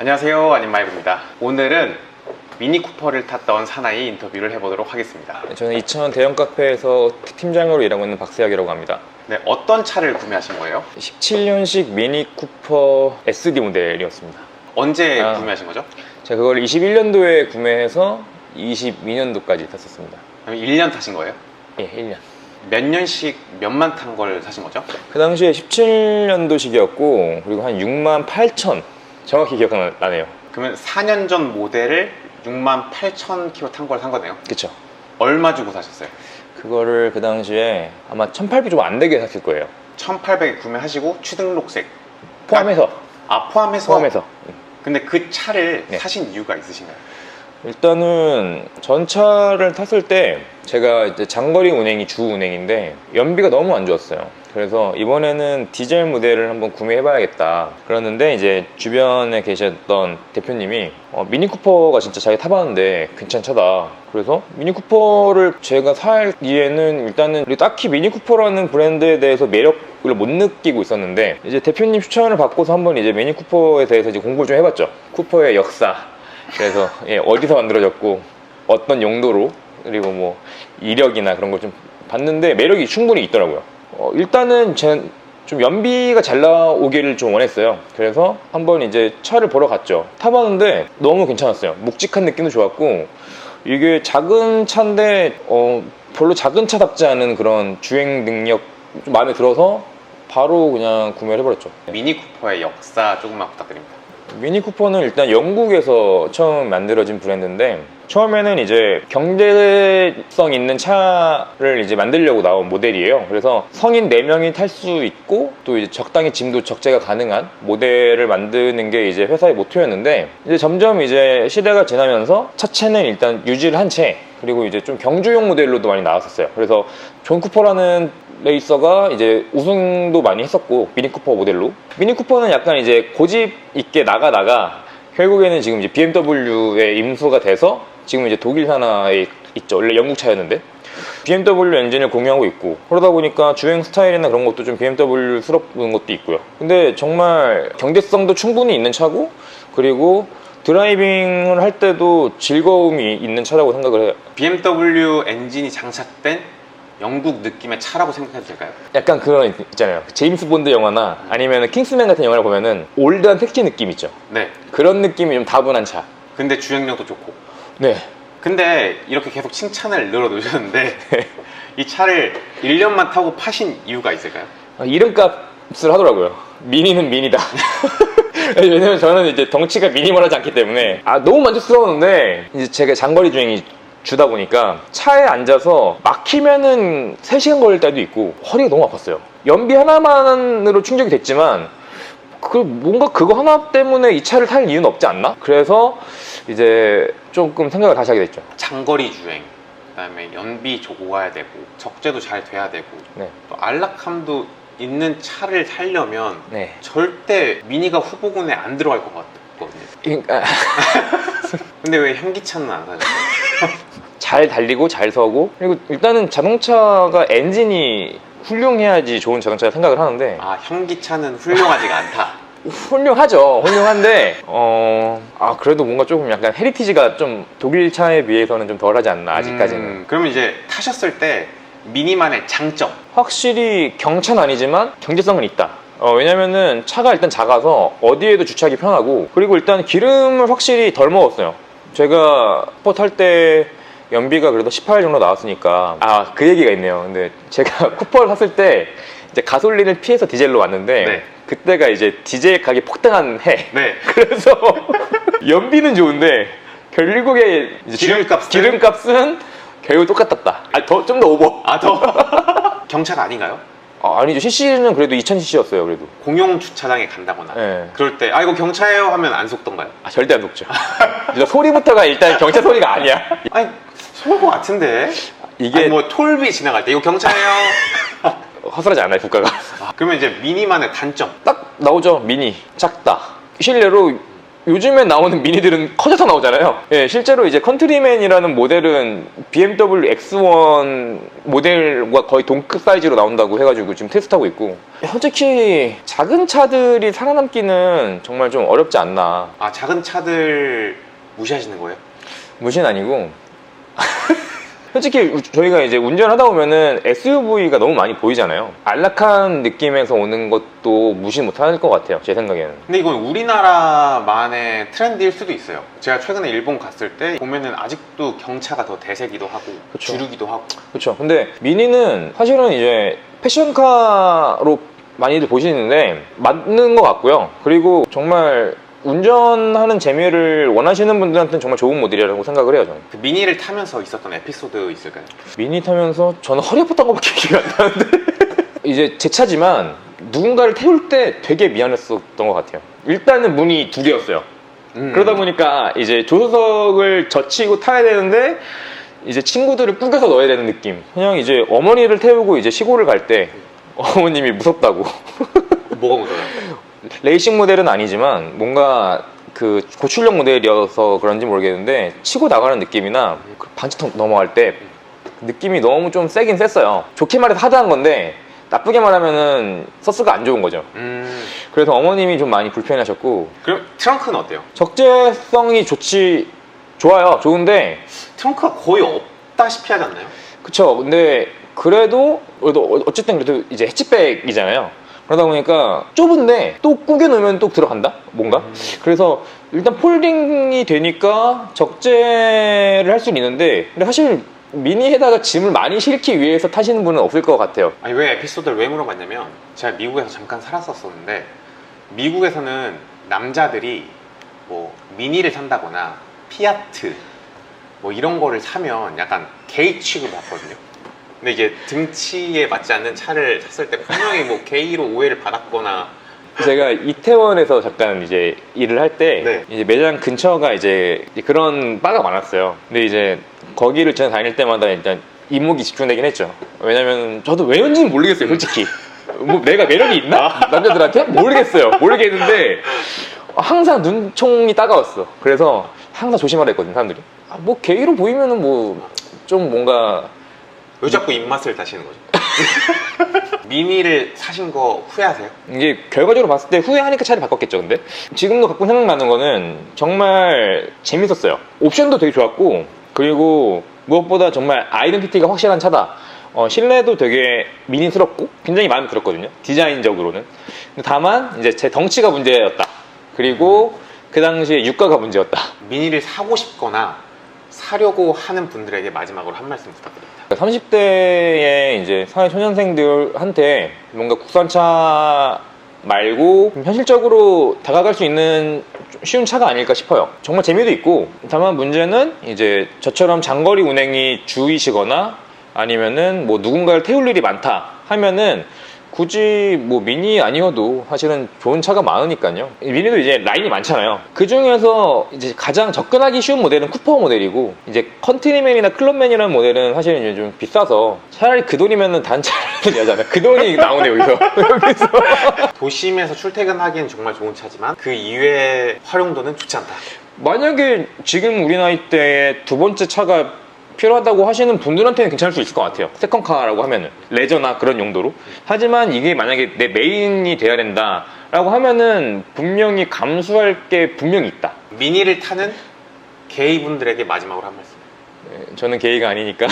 안녕하세요, 아님마이브입니다. 오늘은 미니 쿠퍼를 탔던 사나이 인터뷰를 해보도록 하겠습니다. 저는 이천 대형 카페에서 팀장으로 일하고 있는 박세혁이라고 합니다. 네, 어떤 차를 구매하신 거예요? 17년식 미니 쿠퍼 SD 모델이었습니다. 언제 구매하신 거죠? 제가 그걸 21년도에 구매해서 22년도까지 탔었습니다. 그럼 1년 타신 거예요? 예, 1년. 몇 년씩 몇만 탄 걸 사신 거죠? 그 당시에 17년도식이었고 그리고 한 6만 8천 정확히 기억나네요. 그러면 4년 전 모델을 6만 8천 킬로 탄 걸 산 거네요? 그쵸. 얼마 주고 사셨어요? 그거를 그 당시에 아마 1800 좀 안 되게 샀을 거예요. 1800에 구매하시고 취등록색 포함해서. 포함해서? 근데 그 차를 네. 사신 이유가 있으신가요? 일단은 전차를 탔을 때 제가 이제 장거리 운행이 주 운행인데 연비가 너무 안 좋았어요. 그래서 이번에는 디젤 모델을 한번 구매해봐야겠다 그러는데 이제 주변에 계셨던 대표님이 미니 쿠퍼가 진짜 자기 타봤는데 괜찮다. 그래서 미니 쿠퍼를 제가 살기에는 일단은 딱히 미니 쿠퍼라는 브랜드에 대해서 매력을 못 느끼고 있었는데 이제 대표님 추천을 받고서 한번 이제 미니 쿠퍼에 대해서 이제 공부를 좀 해봤죠. 쿠퍼의 역사, 그래서 어디서 만들어졌고 어떤 용도로, 그리고 뭐 이력이나 그런 걸 좀 봤는데 매력이 충분히 있더라고요. 일단은 제 좀 연비가 잘 나오기를 좀 원했어요. 그래서 한번 이제 차를 보러 갔죠. 타봤는데 너무 괜찮았어요. 묵직한 느낌도 좋았고 이게 작은 차인데 별로 작은 차답지 않은 그런 주행 능력 좀 마음에 들어서 바로 그냥 구매를 해버렸죠. 미니 쿠퍼의 역사 조금만 부탁드립니다. 미니 쿠퍼는 일단 영국에서 처음 만들어진 브랜드인데 처음에는 이제 경제성 있는 차를 이제 만들려고 나온 모델이에요. 그래서 성인 4명이 탈 수 있고 또 이제 적당히 짐도 적재가 가능한 모델을 만드는 게 이제 회사의 모토였는데 이제 점점 이제 시대가 지나면서 차체는 일단 유지를 한 채, 그리고 이제 좀 경주용 모델로도 많이 나왔었어요. 그래서 존 쿠퍼라는 레이서가 이제 우승도 많이 했었고 미니 쿠퍼 모델로. 미니 쿠퍼는 약간 이제 고집 있게 나가다가 결국에는 지금 이제 BMW에 임수가 돼서 지금 이제 독일 산하에 있죠. 원래 영국 차였는데 BMW 엔진을 공유하고 있고, 그러다 보니까 주행 스타일이나 그런 것도 좀 BMW스러운 것도 있고요. 근데 정말 경제성도 충분히 있는 차고, 그리고 드라이빙을 할 때도 즐거움이 있는 차라고 생각을 해요. BMW 엔진이 장착된 영국 느낌의 차라고 생각해도 될까요? 약간 그런 있잖아요. 제임스 본드 영화나 아니면 킹스맨 같은 영화를 보면은 올드한 택시 느낌 있죠. 네. 그런 느낌이 좀 다분한 차. 근데 주행력도 좋고. 네. 근데 이렇게 계속 칭찬을 늘어놓으셨는데 이 차를 1년만 타고 파신 이유가 있을까요? 이름값을 하더라고요. 미니는 미니다. 왜냐면 저는 이제 덩치가 미니멀하지 않기 때문에 너무 만족스러웠는데 이제 제가 장거리 주행이 주다 보니까 차에 앉아서 막히면은 3시간 걸릴 때도 있고 허리가 너무 아팠어요. 연비 하나만으로 충족이 됐지만 뭔가 그거 하나 때문에 이 차를 탈 이유는 없지 않나? 그래서 이제 조금 생각을 다시 하게 됐죠. 장거리 주행, 그다음에 연비 좋고 가야 되고 적재도 잘 돼야 되고 네. 또 안락함도 있는 차를 타려면 네. 절대 미니가 후보군에 안 들어갈 것 같거든요. 그러니까 근데 왜 현기차는 안 사셨어요? 잘 달리고 잘 서고, 그리고 일단은 자동차가 엔진이 훌륭해야지 좋은 자동차라 생각을 하는데 현기차는 훌륭하지가 않다. 훌륭하죠. 훌륭한데 그래도 뭔가 조금 약간 헤리티지가 좀 독일 차에 비해서는 좀 덜하지 않나 아직까지는. 그러면 이제 타셨을 때 미니만의 장점. 확실히 경차는 아니지만 경제성은 있다. 왜냐면은 차가 일단 작아서 어디에도 주차하기 편하고, 그리고 일단 기름을 확실히 덜 먹었어요. 제가 쿠퍼 탈 때 연비가 그래도 18 정도 나왔으니까 그 얘기가 있네요. 근데 제가 쿠퍼를 샀을 때 이제 가솔린을 피해서 디젤로 왔는데 네. 그때가 이제 디젤 가격이 폭등한 해. 네. 그래서 연비는 좋은데 결국에 이제 기름값은 결국 똑같았다. 좀 더 오버. 더? 경차가 아닌가요? 아니죠. CC는 그래도 2000cc였어요. 그래도. 공용 주차장에 간다거나 네. 그럴 때 이거 경차예요 하면 안 속던가요? 절대 안 녹죠. 소리부터가 일단 경차 소리가 아니야. 아니 속을 것 같은데 이게 뭐 톨비 지나갈 때 이거 경차예요. 허술하지 않아요, 국가가. 그러면 이제 미니만의 단점. 딱 나오죠. 미니 작다. 실내로 요즘에 나오는 미니들은 커져서 나오잖아요. 예, 실제로 이제 컨트리맨이라는 모델은 BMW X1 모델과 거의 동급 사이즈로 나온다고 해가지고 지금 테스트하고 있고, 솔직히 작은 차들이 살아남기는 정말 좀 어렵지 않나. 아, 작은 차들 무시하시는 거예요? 무시는 아니고 솔직히 저희가 이제 운전하다 보면은 SUV가 너무 많이 보이잖아요. 안락한 느낌에서 오는 것도 무시 못할 것 같아요, 제 생각에는. 근데 이건 우리나라만의 트렌드일 수도 있어요. 제가 최근에 일본 갔을 때 보면은 아직도 경차가 더 대세기도 하고 그쵸. 주류기도 하고. 그렇죠. 근데 미니는 사실은 이제 패션카로 많이들 보시는데 맞는 것 같고요. 그리고 정말 운전하는 재미를 원하시는 분들한테는 정말 좋은 모델이라고 생각을 해요, 저는. 그 미니를 타면서 있었던 에피소드 있을까요? 미니 타면서 저는 허리 아팠던 것밖에 기억이 안 나는데 이제 제 차지만 누군가를 태울 때 되게 미안했었던 것 같아요. 일단은 문이 두 개였어요. 그러다 보니까 이제 조수석을 젖히고 타야 되는데 이제 친구들을 꾸겨서 넣어야 되는 느낌. 그냥 이제 어머니를 태우고 이제 시골을 갈 때 어머님이 무섭다고. 뭐가 무서워요? 레이싱 모델은 아니지만 뭔가 그 고출력 모델이어서 그런지 모르겠는데 치고 나가는 느낌이나 그 방지턱 넘어갈 때 느낌이 너무 좀 세긴 셌어요. 좋게 말해서 하드한 건데 나쁘게 말하면은 서스가 안 좋은 거죠. 그래서 어머님이 좀 많이 불편하셨고. 그럼 트렁크는 어때요? 적재성이 좋아요. 좋은데 트렁크가 거의 없다시피 하지 않나요? 그쵸. 근데 그래도 어쨌든 그래도 이제 해치백이잖아요. 그러다 보니까 좁은데 또 꾸겨 놓으면 또 들어간다? 뭔가? 그래서 일단 폴딩이 되니까 적재를 할 수는 있는데, 근데 사실 미니에다가 짐을 많이 실기 위해서 타시는 분은 없을 것 같아요. 아니, 왜 에피소드를 왜 물어봤냐면 제가 미국에서 잠깐 살았었는데 미국에서는 남자들이 뭐 미니를 산다거나 피아트 뭐 이런 거를 사면 약간 게이 취급을 받거든요. 근데 이게 등치에 맞지 않는 차를 샀을 때 분명히 뭐 게이로 오해를 받았거나. 제가 이태원에서 잠깐 이제 일을 할 때 네. 이제 매장 근처가 이제 그런 바가 많았어요. 근데 이제 거기를 제가 다닐 때마다 일단 이목이 집중되긴 했죠. 왜냐면 저도 왜인지는 모르겠어요, 솔직히. 뭐 내가 매력이 있나? 남자들한테? 모르겠는데 항상 눈총이 따가웠어. 그래서 항상 조심하라 했거든, 사람들이. 아, 뭐 게이로 보이면은 뭐 좀 뭔가. 왜 자꾸 입맛을 다시는 거죠? 미니를 사신 거 후회하세요? 이게 결과적으로 봤을 때 후회하니까 차를 바꿨겠죠. 근데 지금도 가끔 생각나는 거는 정말 재밌었어요. 옵션도 되게 좋았고, 그리고 무엇보다 정말 아이덴티티가 확실한 차다. 실내도 되게 미니스럽고 굉장히 마음에 들었거든요, 디자인적으로는. 근데 다만 이제 제 덩치가 문제였다. 그리고 그 당시에 유가가 문제였다. 미니를 사고 싶거나 사려고 하는 분들에게 마지막으로 한 말씀 부탁드립니다. 30대의 이제 사회초년생들한테 뭔가 국산차 말고 현실적으로 다가갈 수 있는 쉬운 차가 아닐까 싶어요. 정말 재미도 있고, 다만 문제는 이제 저처럼 장거리 운행이 주이시거나 아니면은 뭐 누군가를 태울 일이 많다 하면은 굳이 뭐 미니 아니어도 사실은 좋은 차가 많으니까요. 미니도 이제 라인이 많잖아요. 그 중에서 이제 가장 접근하기 쉬운 모델은 쿠퍼 모델이고, 이제 컨트리맨이나 클럽맨이라는 모델은 사실은 이제 좀 비싸서 차라리 그 돈이면은 단차를 하잖아요. 그 돈이 나오네, 여기서. 도심에서 출퇴근하기엔 정말 좋은 차지만 그 이외의 활용도는 좋지 않다. 만약에 지금 우리 나이 때에 두 번째 차가 필요하다고 하시는 분들한테는 괜찮을 수 있을 것 같아요. 세컨카라고 하면은 레저나 그런 용도로. 하지만 이게 만약에 내 메인이 돼야 된다 라고 하면은 분명히 감수할 게 분명히 있다. 미니를 타는 게이분들에게 마지막으로 한 말씀. 저는 게이가 아니니까